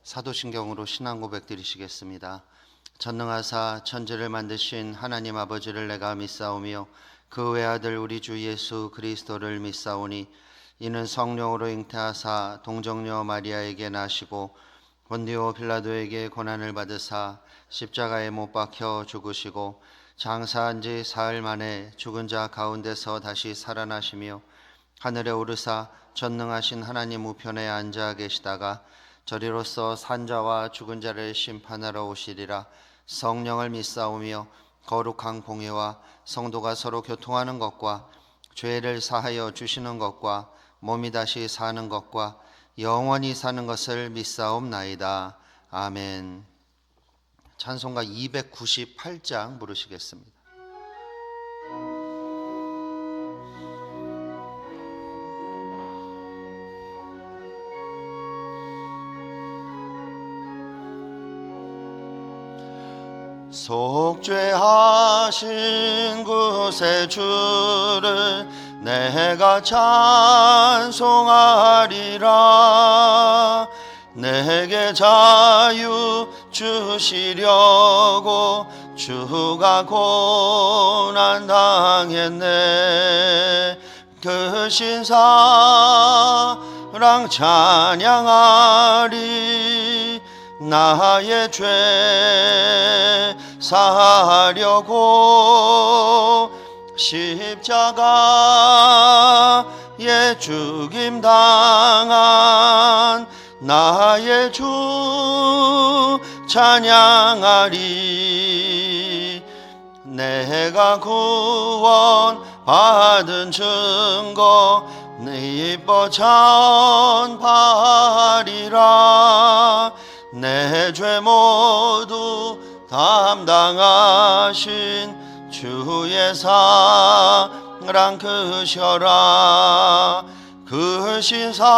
사도신경으로 신앙 고백 드리시겠습니다. 전능하사 천지를 만드신 하나님 아버지를 내가 믿사오며 그 외아들 우리 주 예수 그리스도를 믿사오니 이는 성령으로 잉태하사 동정녀 마리아에게 나시고 본디오 빌라도에게 고난을 받으사 십자가에 못 박혀 죽으시고 장사한 지 사흘 만에 죽은 자 가운데서 다시 살아나시며 하늘에 오르사 전능하신 하나님 우편에 앉아 계시다가 저리로서 산자와 죽은 자를 심판하러 오시리라. 성령을 믿사오며 거룩한 공회와 성도가 서로 교통하는 것과 죄를 사하여 주시는 것과 몸이 다시 사는 것과 영원히 사는 것을 믿사옵나이다. 아멘. 찬송가 298장 부르시겠습니다. 속죄하신 구세주를 내가 찬송하리라. 내게 자유 주시려고 주가 고난 당했네. 그 신사랑 찬양하리. 나의 죄 사하려고 십자가에 죽임 당한 나의 주 찬양하리. 내가 구원 받은 증거 이뻐 전파하리라. 내 죄 모두 담당하신 주의 사랑 크셔라. 그 신사랑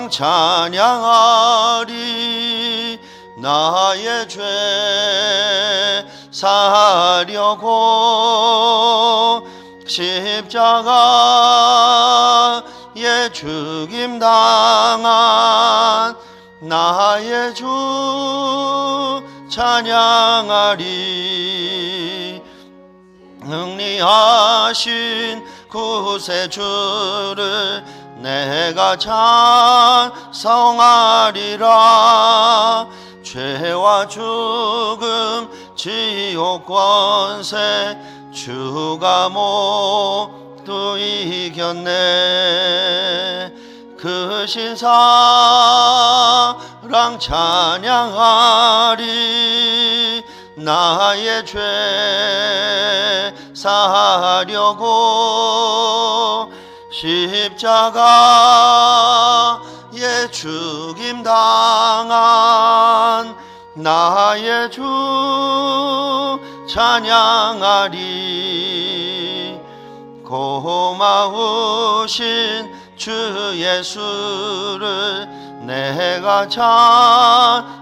찬양하리. 나의 죄 사하려고 십자가에 죽임 당한 나의 주 찬양하리. 승리하신 구세주를 내가 찬송하리라. 죄와 죽음 지옥 권세 주가 모두 이겼네. 그 신사랑 찬양하리. 나의 죄 사하려고 십자가에 죽임 당한 나의 주 찬양하리. 고마우신 주 예수를 내가 찬송하리라.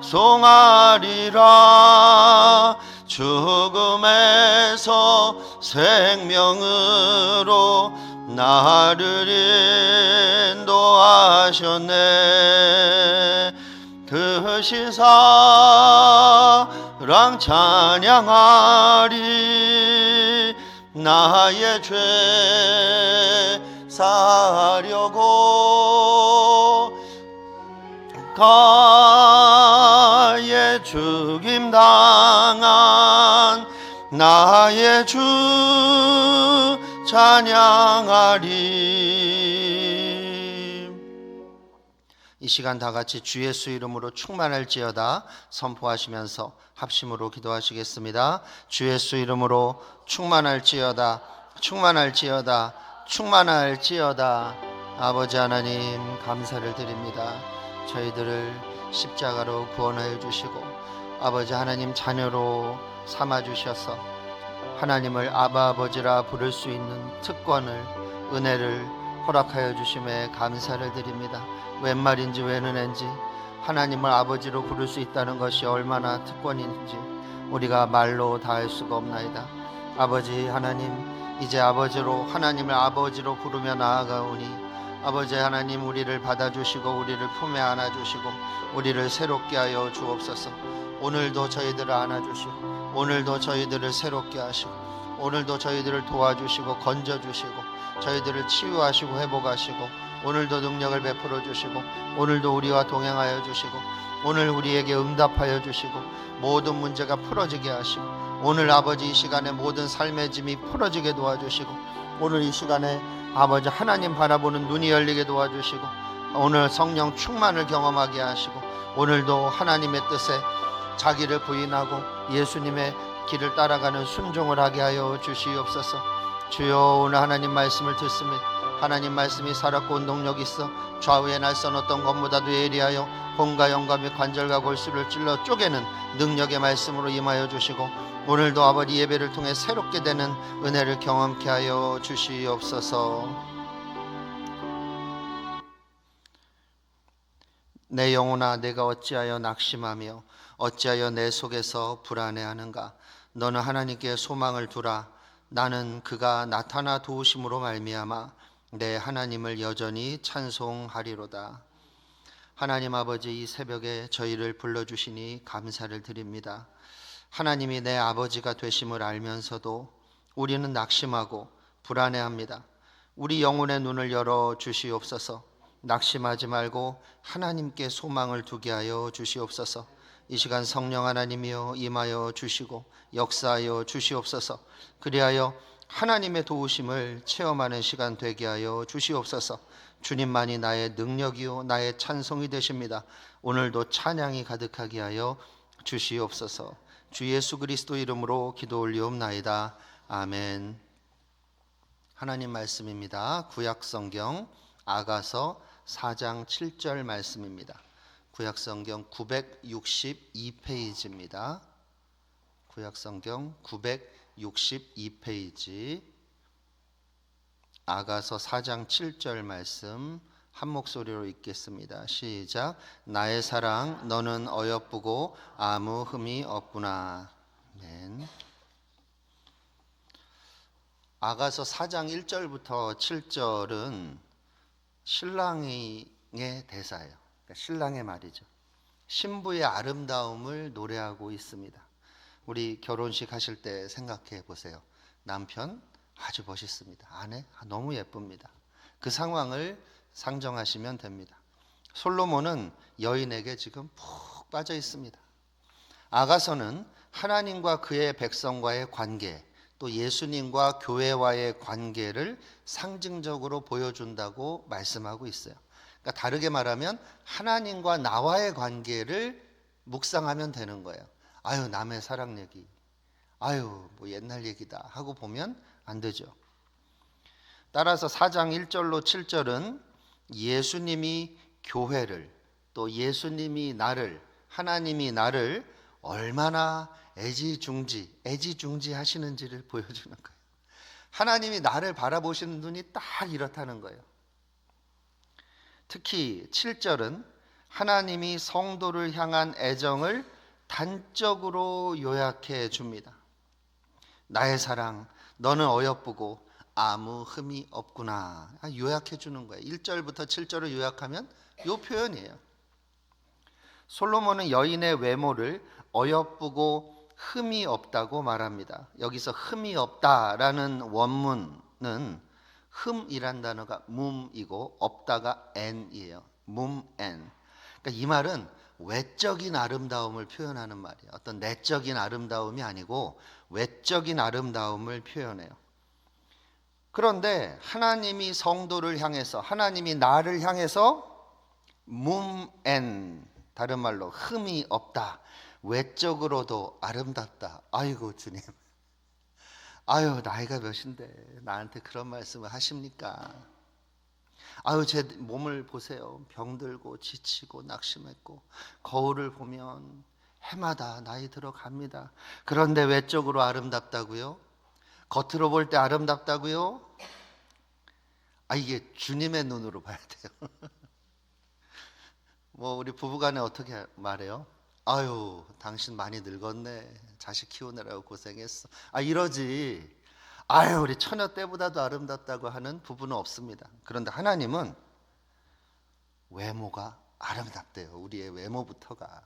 죽음에서 생명으로 나를 인도하셨네. 그 신사랑 찬양하리. 나의 죄 사하려고 가에 죽임 당한 나의 주 찬양하리. 이 시간 다 같이 주 예수 이름으로 충만할지어다 선포하시면서 합심으로 기도하시겠습니다. 주 예수 이름으로 충만할지어다, 충만할지어다, 충만할지어다. 아버지 하나님 감사를 드립니다. 저희들을 십자가로 구원하여 주시고 아버지 하나님 자녀로 삼아주셔서 하나님을 아바 아버지라 부를 수 있는 특권을, 은혜를 허락하여 주심에 감사를 드립니다. 웬 말인지 웬 은혜인지 하나님을 아버지로 부를 수 있다는 것이 얼마나 특권인지 우리가 말로 다 할 수가 없나이다. 아버지 하나님, 이제 아버지로, 하나님을 아버지로 부르며 나아가오니 아버지 하나님, 우리를 받아주시고 우리를 품에 안아주시고 우리를 새롭게 하여 주옵소서. 오늘도 저희들을 안아주시고 오늘도 저희들을 새롭게 하시고 오늘도 저희들을 도와주시고 건져주시고 저희들을 치유하시고 회복하시고 오늘도 능력을 베풀어 주시고 오늘도 우리와 동행하여 주시고 오늘 우리에게 응답하여 주시고 모든 문제가 풀어지게 하시고 오늘 아버지 이 시간에 모든 삶의 짐이 풀어지게 도와주시고 오늘 이 시간에 아버지 하나님 바라보는 눈이 열리게 도와주시고 오늘 성령 충만을 경험하게 하시고 오늘도 하나님의 뜻에 자기를 부인하고 예수님의 길을 따라가는 순종을 하게 하여 주시옵소서. 주여, 오늘 하나님 말씀을 듣습니다. 하나님 말씀이 살았고 운동력 있어 좌우에 날선 어떤 것보다도 예리하여 혼과 영과 및 관절과 골수를 찔러 쪼개는 능력의 말씀으로 임하여 주시고 오늘도 아버지 예배를 통해 새롭게 되는 은혜를 경험케 하여 주시옵소서. 내 영혼아, 내가 어찌하여 낙심하며 어찌하여 내 속에서 불안해하는가? 너는 하나님께 소망을 두라. 나는 그가 나타나 도우심으로 말미암아 내 하나님을 여전히 찬송하리로다. 하나님 아버지, 이 새벽에 저희를 불러주시니 감사를 드립니다. 하나님이 내 아버지가 되심을 알면서도 우리는 낙심하고 불안해합니다. 우리 영혼의 눈을 열어 주시옵소서. 낙심하지 말고 하나님께 소망을 두게 하여 주시옵소서. 이 시간 성령 하나님이여 임하여 주시고 역사하여 주시옵소서. 그리하여 하나님의 도우심을 체험하는 시간 되게 하여 주시옵소서. 주님만이 나의 능력이요 나의 찬송이 되십니다. 오늘도 찬양이 가득하게 하여 주시옵소서. 주 예수 그리스도 이름으로 기도 올리옵나이다. 아멘. 하나님 말씀입니다. 구약성경 아가서 4장 7절 말씀입니다. 구약성경 962페이지입니다. 구약성경 962페이지 아가서 4장 7절 말씀 한 목소리로 읽겠습니다. 시작. 나의 사랑, 너는 어여쁘고 아무 흠이 없구나. 아멘. 아가서 4장 1절부터 7절은 신랑의 대사예요. 그러니까 신랑의 말이죠. 신부의 아름다움을 노래하고 있습니다. 우리 결혼식 하실 때 생각해 보세요. 남편 아주 멋있습니다. 아내 너무 예쁩니다. 그 상황을 상정하시면 됩니다. 솔로몬은 여인에게 지금 푹 빠져 있습니다. 아가서는 하나님과 그의 백성과의 관계, 또 예수님과 교회와의 관계를 상징적으로 보여준다고 말씀하고 있어요. 그러니까 다르게 말하면 하나님과 나와의 관계를 묵상하면 되는 거예요. 아유, 남의 사랑 얘기, 아유 뭐 옛날 얘기다 하고 보면 안 되죠. 따라서 4장 1절로 7절은 예수님이 교회를, 또 예수님이 나를, 하나님이 나를 얼마나 애지중지 하시는지를 보여주는 거예요. 하나님이 나를 바라보시는 눈이 딱 이렇다는 거예요. 특히 7절은 하나님이 성도를 향한 애정을 단적으로 요약해 줍니다. 나의 사랑, 너는 어여쁘고 아무 흠이 없구나. 요약해 주는 거예요. 1절부터 7절을 요약하면 이 표현이에요. 솔로몬은 여인의 외모를 어여쁘고 흠이 없다고 말합니다. 여기서 흠이 없다라는 원문은 흠이란 단어가 mum이고 없다가 n이에요. mum n. 그러니까 이 말은 외적인 아름다움을 표현하는 말이에요. 어떤 내적인 아름다움이 아니고 외적인 아름다움을 표현해요. 그런데 하나님이 성도를 향해서, 하나님이 나를 향해서 mum n, 다른 말로 흠이 없다, 외적으로도 아름답다. 아이고 주님, 아유 나이가 몇인데 나한테 그런 말씀을 하십니까? 아유 제 몸을 보세요. 병들고 지치고 낙심했고 거울을 보면 해마다 나이 들어갑니다. 그런데 외적으로 아름답다고요? 겉으로 볼 때 아름답다고요? 이게 주님의 눈으로 봐야 돼요. 뭐 우리 부부간에 어떻게 말해요? 아유 당신 많이 늙었네, 자식 키우느라고 고생했어, 이러지. 아유 우리 처녀 때보다도 아름답다고 하는 부부는 없습니다. 그런데 하나님은 외모가 아름답대요. 우리의 외모부터가.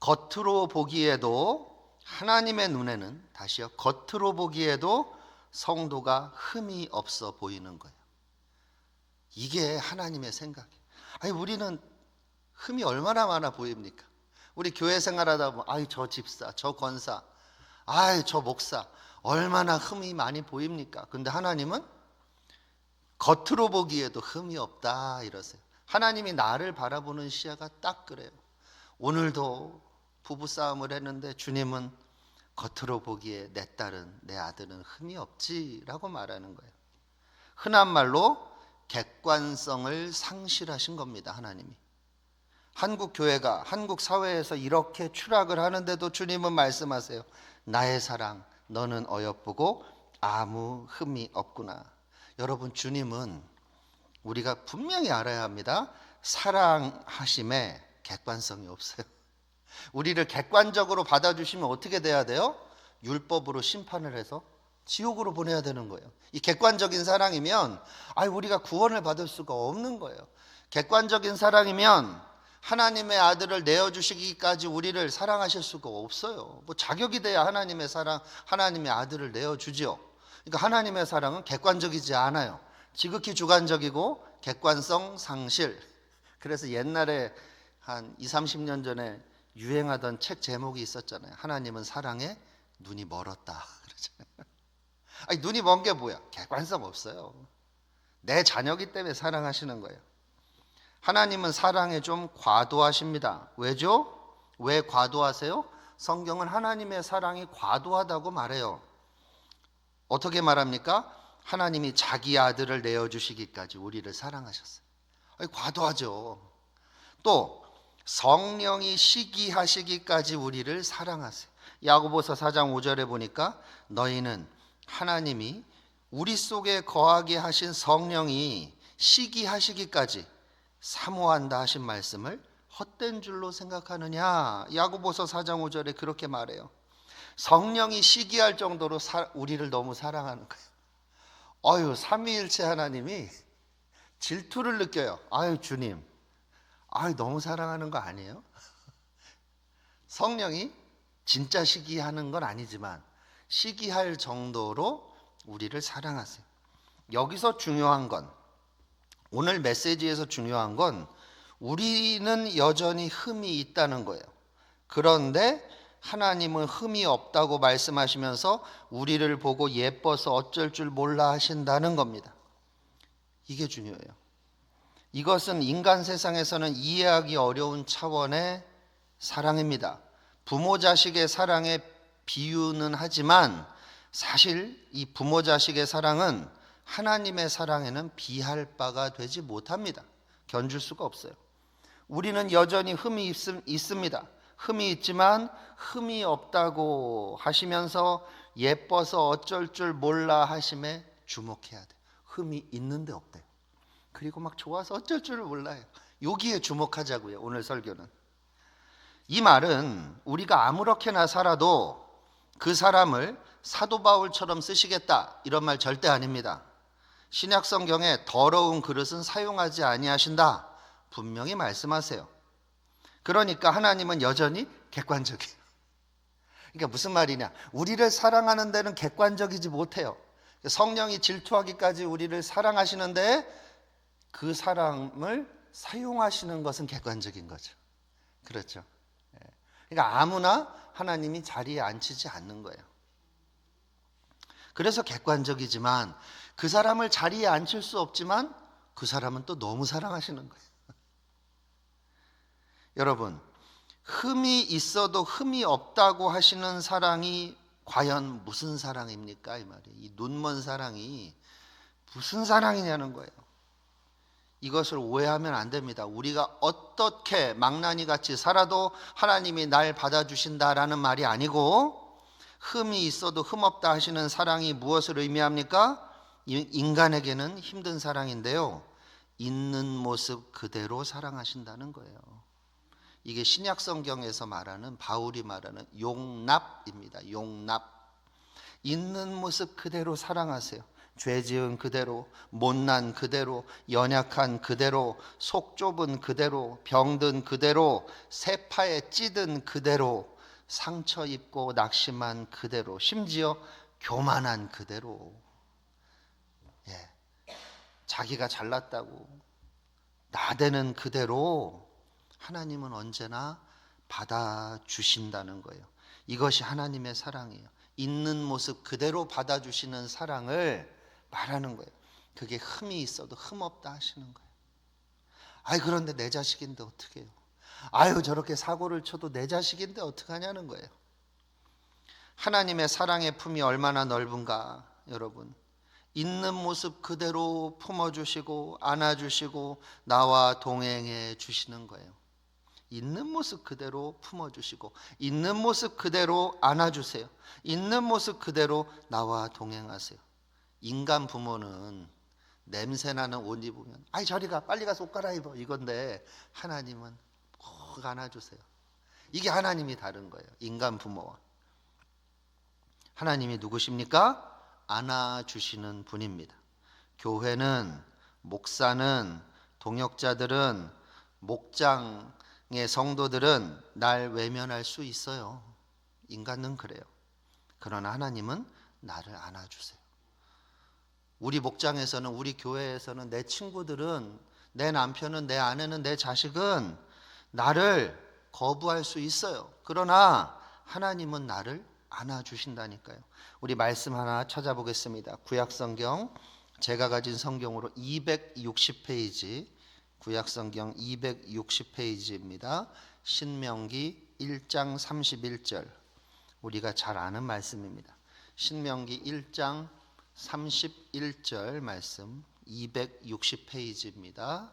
겉으로 보기에도 하나님의 눈에는, 다시요, 겉으로 보기에도 성도가 흠이 없어 보이는 거예요. 이게 하나님의 생각이에요. 아니, 우리는 흠이 얼마나 많아 보입니까? 우리 교회 생활하다 보면 아이, 저 집사, 저 권사, 아이, 저 목사 얼마나 흠이 많이 보입니까? 근데 하나님은 겉으로 보기에도 흠이 없다 이러세요. 하나님이 나를 바라보는 시야가 딱 그래요. 오늘도 부부싸움을 했는데 주님은 겉으로 보기에 내 딸은, 내 아들은 흠이 없지라고 말하는 거예요. 흔한 말로 객관성을 상실하신 겁니다. 하나님이. 한국 교회가, 한국 사회에서 이렇게 추락을 하는데도 주님은 말씀하세요. 나의 사랑, 너는 어여쁘고 아무 흠이 없구나. 여러분, 주님은 우리가 분명히 알아야 합니다. 사랑하심에 객관성이 없어요. 우리를 객관적으로 받아주시면 어떻게 돼야 돼요? 율법으로 심판을 해서 지옥으로 보내야 되는 거예요. 이 객관적인 사랑이면 우리가 구원을 받을 수가 없는 거예요. 객관적인 사랑이면 하나님의 아들을 내어주시기까지 우리를 사랑하실 수가 없어요. 뭐 자격이 돼야 하나님의 사랑, 하나님의 아들을 내어주지요. 그러니까 하나님의 사랑은 객관적이지 않아요. 지극히 주관적이고 객관성 상실. 그래서 옛날에 한 20, 30년 전에 유행하던 책 제목이 있었잖아요. 하나님은 사랑에 눈이 멀었다. 아니, 눈이 먼 게 뭐야? 객관성 없어요. 내 자녀기 때문에 사랑하시는 거예요. 하나님은 사랑에 좀 과도하십니다. 왜죠? 왜 과도하세요? 성경은 하나님의 사랑이 과도하다고 말해요. 어떻게 말합니까? 하나님이 자기 아들을 내어주시기까지 우리를 사랑하셨어요. 과도하죠. 또 성령이 시기하시기까지 우리를 사랑하세요. 야고보서 4장 5절에 보니까 너희는 하나님이 우리 속에 거하게 하신 성령이 시기하시기까지 사모한다 하신 말씀을 헛된 줄로 생각하느냐. 야고보서 4장 5절에 그렇게 말해요. 성령이 시기할 정도로 우리를 너무 사랑하는 거예요. 삼위일체 하나님이 질투를 느껴요. 주님, 너무 사랑하는 거 아니에요? 성령이 진짜 시기하는 건 아니지만 시기할 정도로 우리를 사랑하세요. 여기서 중요한 건, 오늘 메시지에서 중요한 건 우리는 여전히 흠이 있다는 거예요. 그런데 하나님은 흠이 없다고 말씀하시면서 우리를 보고 예뻐서 어쩔 줄 몰라 하신다는 겁니다. 이게 중요해요. 이것은 인간 세상에서는 이해하기 어려운 차원의 사랑입니다. 부모 자식의 사랑에 비유는 하지만 사실 이 부모 자식의 사랑은 하나님의 사랑에는 비할 바가 되지 못합니다. 견줄 수가 없어요. 우리는 여전히 흠이 있습니다. 흠이 있지만 흠이 없다고 하시면서 예뻐서 어쩔 줄 몰라 하심에 주목해야 돼요. 흠이 있는데 없대요. 그리고 막 좋아서 어쩔 줄을 몰라요. 여기에 주목하자고요. 오늘 설교는. 이 말은 우리가 아무렇게나 살아도 그 사람을 사도 바울처럼 쓰시겠다 이런 말 절대 아닙니다. 신약 성경에 더러운 그릇은 사용하지 아니하신다 분명히 말씀하세요. 그러니까 하나님은 여전히 객관적이에요. 그러니까 무슨 말이냐? 우리를 사랑하는 데는 객관적이지 못해요. 성령이 질투하기까지 우리를 사랑하시는데 그 사랑을 사용하시는 것은 객관적인 거죠. 그렇죠? 그러니까 아무나 하나님이 자리에 앉히지 않는 거예요. 그래서 객관적이지만 그 사람을 자리에 앉힐 수 없지만 그 사람은 또 너무 사랑하시는 거예요. 여러분, 흠이 있어도 흠이 없다고 하시는 사랑이 과연 무슨 사랑입니까? 이 말이에요. 이 눈먼 사랑이 무슨 사랑이냐는 거예요. 이것을 오해하면 안 됩니다. 우리가 어떻게 망나니 같이 살아도 하나님이 날 받아주신다라는 말이 아니고, 흠이 있어도 흠없다 하시는 사랑이 무엇을 의미합니까? 인간에게는 힘든 사랑인데요, 있는 모습 그대로 사랑하신다는 거예요. 이게 신약 성경에서 말하는, 바울이 말하는 용납입니다. 용납. 있는 모습 그대로 사랑하세요. 죄 지은 그대로, 못난 그대로, 연약한 그대로, 속 좁은 그대로, 병든 그대로, 세파에 찌든 그대로, 상처 입고 낙심한 그대로, 심지어 교만한 그대로, 예, 자기가 잘났다고 나대는 그대로 하나님은 언제나 받아주신다는 거예요. 이것이 하나님의 사랑이에요. 있는 모습 그대로 받아주시는 사랑을 말하는 거예요. 그게 흠이 있어도 흠 없다 하시는 거예요. 아이, 그런데 내 자식인데 어떻게 해요? 아유, 저렇게 사고를 쳐도 내 자식인데 어떡하냐는 거예요. 하나님의 사랑의 품이 얼마나 넓은가, 여러분. 있는 모습 그대로 품어주시고 안아주시고 나와 동행해 주시는 거예요. 있는 모습 그대로 품어주시고 있는 모습 그대로 안아주세요. 있는 모습 그대로 나와 동행하세요. 인간 부모는 냄새나는 옷 입으면 아이, 저리 가, 빨리 가서 옷 갈아입어, 이건데 하나님은 꼭 안아주세요. 이게 하나님이 다른 거예요. 인간 부모와. 하나님이 누구십니까? 안아주시는 분입니다. 교회는, 목사는, 동역자들은, 목장의 성도들은 날 외면할 수 있어요. 인간은 그래요. 그러나 하나님은 나를 안아주세요. 우리 목장에서는, 우리 교회에서는, 내 친구들은, 내 남편은, 내 아내는, 내 자식은 나를 거부할 수 있어요. 그러나 하나님은 나를 안아주신다니까요. 우리 말씀 하나 찾아보겠습니다. 구약성경, 제가 가진 성경으로 260페이지, 구약성경 260페이지입니다. 신명기 1장 31절, 우리가 잘 아는 말씀입니다. 신명기 1장 31절 말씀, 260페이지입니다.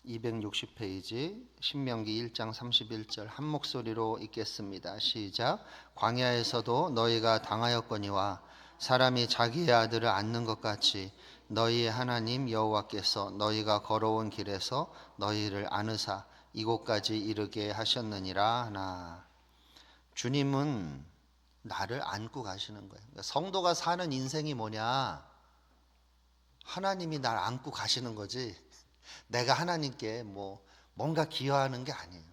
(260페이지) 신명기 1장 31절 한 목소리로 읽겠습니다. 시작. 광야에서도 너희가 당하였거니와 사람이 자기의 아들을 안는 것 같이 너희의 하나님 여호와께서 너희가 걸어온 길에서 너희를 안으사 이곳까지 이르게 하셨느니라 하나. 주님은 나를 안고 가시는 거예요. 성도가 사는 인생이 뭐냐? 하나님이 날 안고 가시는 거지, 내가 하나님께 뭔가 기여하는 게 아니에요.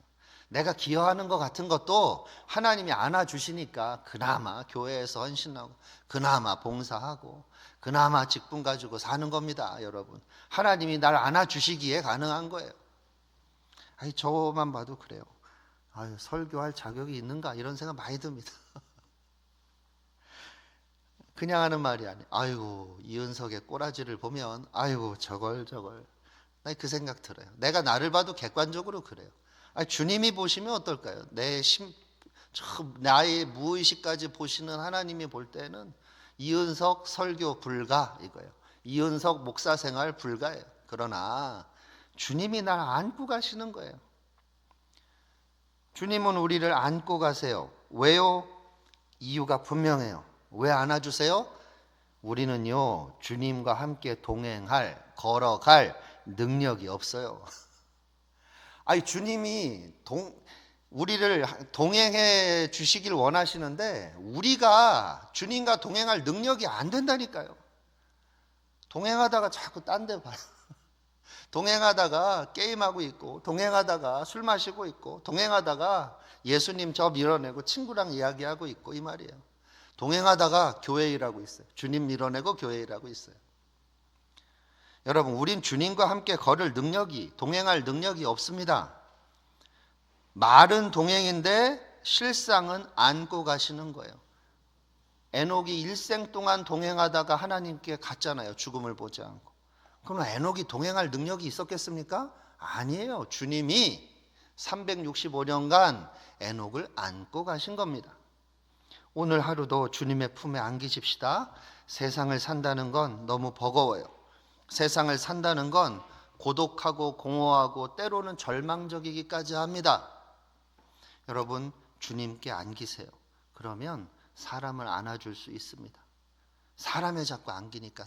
내가 기여하는 것 같은 것도 하나님이 안아주시니까 그나마 교회에서 헌신하고 그나마 봉사하고 그나마 직분 가지고 사는 겁니다. 여러분, 하나님이 날 안아주시기에 가능한 거예요. 아니, 저만 봐도 그래요. 아유, 설교할 자격이 있는가 이런 생각 많이 듭니다. 그냥 하는 말이 아니에요. 아이고, 이은석의 꼬라지를 보면 아이고, 저걸 나 그 생각 들어요. 내가 나를 봐도 객관적으로 그래요. 아니, 주님이 보시면 어떨까요? 나의 무의식까지 보시는 하나님이 볼 때는 이은석 설교 불가 이거예요. 이은석 목사 생활 불가예요. 그러나 주님이 날 안고 가시는 거예요. 주님은 우리를 안고 가세요. 왜요? 이유가 분명해요. 왜 안아주세요? 우리는요, 주님과 함께 걸어갈 능력이 없어요. 아니, 주님이 우리를 동행해 주시길 원하시는데 우리가 주님과 동행할 능력이 안 된다니까요. 동행하다가 자꾸 딴 데 봐요. 동행하다가 게임하고 있고, 동행하다가 술 마시고 있고, 동행하다가 예수님 저 밀어내고 친구랑 이야기하고 있고, 이 말이에요. 동행하다가 교회 일하고 있어요. 주님 밀어내고 교회 일하고 있어요. 여러분, 우린 주님과 함께 동행할 능력이 없습니다. 말은 동행인데 실상은 안고 가시는 거예요. 에녹이 일생 동안 동행하다가 하나님께 갔잖아요. 죽음을 보지 않고. 그럼 에녹이 동행할 능력이 있었겠습니까? 아니에요. 주님이 365년간 에녹을 안고 가신 겁니다. 오늘 하루도 주님의 품에 안기십시다. 세상을 산다는 건 너무 버거워요. 세상을 산다는 건 고독하고 공허하고 때로는 절망적이기까지 합니다. 여러분, 주님께 안기세요. 그러면 사람을 안아줄 수 있습니다. 사람에 자꾸 안기니까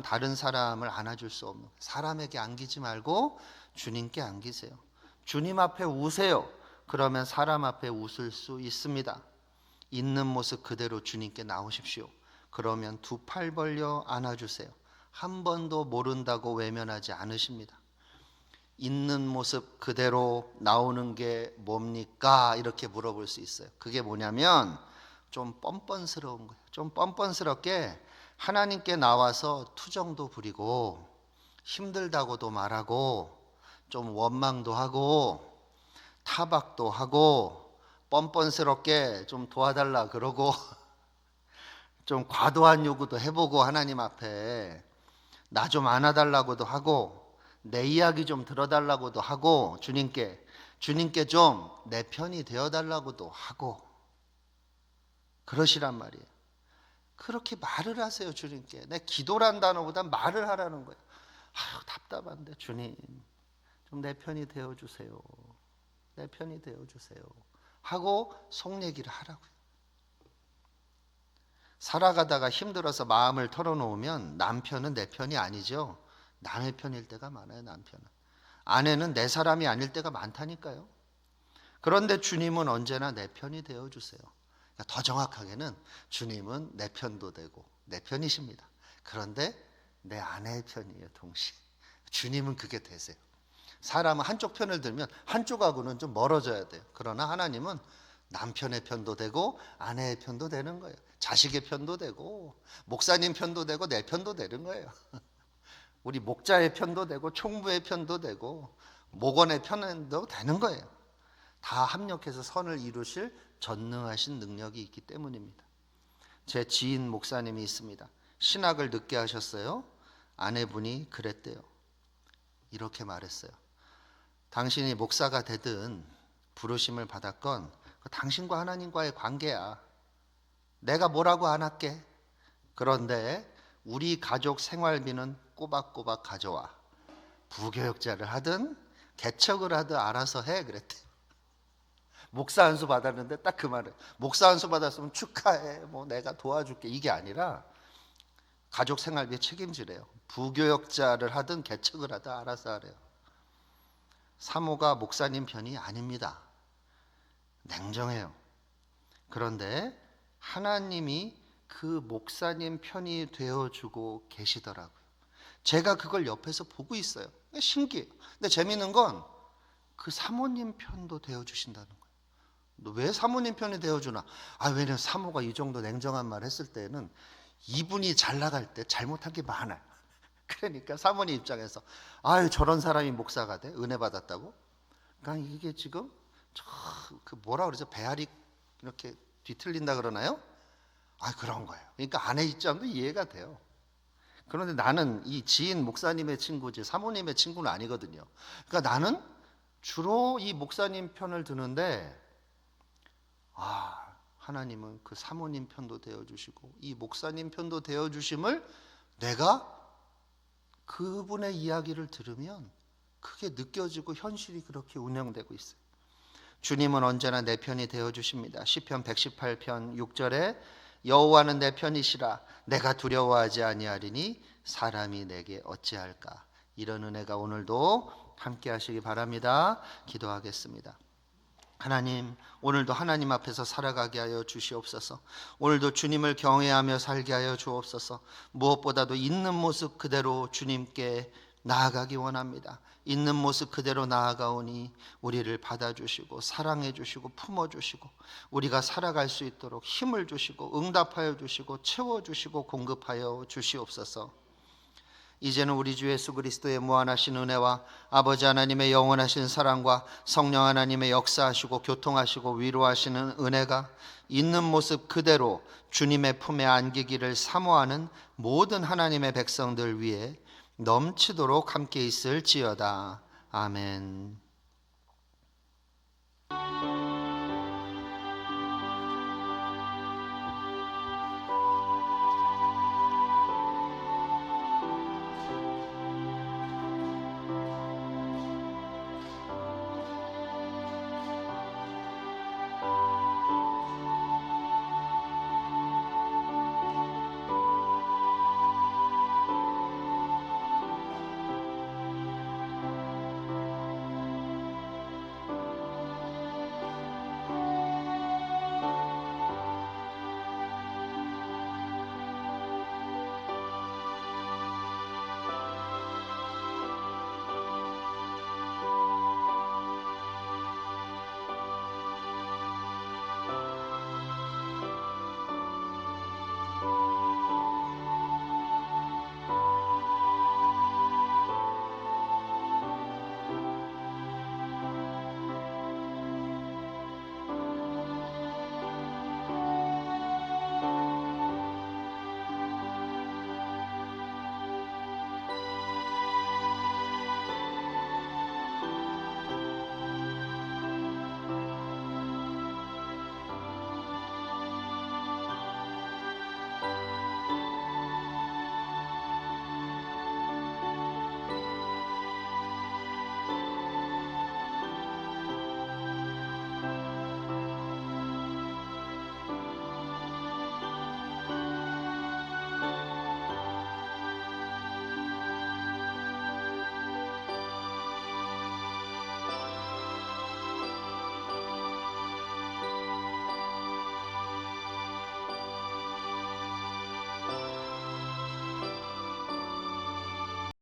다른 사람을 안아줄 수 없는, 사람에게 안기지 말고 주님께 안기세요. 주님 앞에 우세요. 그러면 사람 앞에 웃을 수 있습니다. 있는 모습 그대로 주님께 나오십시오. 그러면 두 팔 벌려 안아주세요. 한 번도 모른다고 외면하지 않으십니다. 있는 모습 그대로 나오는 게 뭡니까? 이렇게 물어볼 수 있어요. 그게 뭐냐면 좀 뻔뻔스러운 거예요. 좀 뻔뻔스럽게 하나님께 나와서 투정도 부리고 힘들다고도 말하고 좀 원망도 하고 타박도 하고 뻔뻔스럽게 좀 도와달라 그러고 좀 과도한 요구도 해보고 하나님 앞에 나 좀 안아달라고도 하고 내 이야기 좀 들어달라고도 하고 주님께 좀 내 편이 되어달라고도 하고 그러시란 말이에요. 그렇게 말을 하세요. 주님께. 내 기도란 단어보다 말을 하라는 거예요. 아유 답답한데 주님 좀 내 편이 되어주세요. 내 편이 되어주세요 하고 속 얘기를 하라고요. 살아가다가 힘들어서 마음을 털어놓으면 남편은 내 편이 아니죠. 남의 편일 때가 많아요. 남편은. 아내는 내 사람이 아닐 때가 많다니까요. 그런데 주님은 언제나 내 편이 되어주세요. 그러니까 더 정확하게는 주님은 내 편도 되고 내 편이십니다. 그런데 내 아내의 편이에요. 동시에. 주님은 그게 되세요. 사람은 한쪽 편을 들면 한쪽하고는 좀 멀어져야 돼요. 그러나 하나님은 남편의 편도 되고 아내의 편도 되는 거예요. 자식의 편도 되고 목사님 편도 되고 내 편도 되는 거예요. 우리 목자의 편도 되고 총무의 편도 되고 목원의 편도 되는 거예요. 다 합력해서 선을 이루실 전능하신 능력이 있기 때문입니다. 제 지인 목사님이 있습니다. 신학을 늦게 하셨어요. 아내분이 그랬대요. 이렇게 말했어요. 당신이 목사가 되든 부르심을 받았건 당신과 하나님과의 관계야. 내가 뭐라고 안 할게. 그런데 우리 가족 생활비는 꼬박꼬박 가져와. 부교육자를 하든 개척을 하든 알아서 해 그랬대. 목사 안수 받았는데 딱 그 말을. 목사 안수 받았으면 축하해. 뭐 내가 도와줄게. 이게 아니라 가족 생활비에 책임지래요. 부교육자를 하든 개척을 하든 알아서 하래요. 사모가 목사님 편이 아닙니다. 냉정해요. 그런데 하나님이 그 목사님 편이 되어주고 계시더라고요. 제가 그걸 옆에서 보고 있어요. 신기해요. 근데 재밌는 건 그 사모님 편도 되어주신다는 거예요. 너 왜 사모님 편이 되어주나? 왜냐면 사모가 이 정도 냉정한 말 했을 때는 이분이 잘 나갈 때 잘못한 게 많아요. 그러니까 사모님 입장에서 저런 사람이 목사가 돼? 은혜 받았다고? 그러니까 이게 지금 그 뭐라 그러죠? 배알이 이렇게 뒤틀린다 그러나요? 그런 거예요. 그러니까 아내 입장도 이해가 돼요. 그런데 나는 이 지인 목사님의 친구지 사모님의 친구는 아니거든요. 그러니까 나는 주로 이 목사님 편을 드는데 하나님은 그 사모님 편도 되어주시고 이 목사님 편도 되어주심을 내가 그분의 이야기를 들으면 그게 느껴지고 현실이 그렇게 운영되고 있어요. 주님은 언제나 내 편이 되어주십니다. 시편 118편 6절에 여호와는 내 편이시라 내가 두려워하지 아니하리니 사람이 내게 어찌할까. 이런 은혜가 오늘도 함께 하시기 바랍니다. 기도하겠습니다. 하나님, 오늘도 하나님 앞에서 살아가게 하여 주시옵소서. 오늘도 주님을 경외하며 살게 하여 주옵소서. 무엇보다도 있는 모습 그대로 주님께 나아가기 원합니다. 있는 모습 그대로 나아가오니 우리를 받아주시고 사랑해 주시고 품어주시고 우리가 살아갈 수 있도록 힘을 주시고 응답하여 주시고 채워주시고 공급하여 주시옵소서. 이제는 우리 주 예수 그리스도의 무한하신 은혜와 아버지 하나님의 영원하신 사랑과 성령 하나님의 역사하시고 교통하시고 위로하시는 은혜가 있는 모습 그대로 주님의 품에 안기기를 사모하는 모든 하나님의 백성들 위해 넘치도록 함께 있을지어다. 아멘.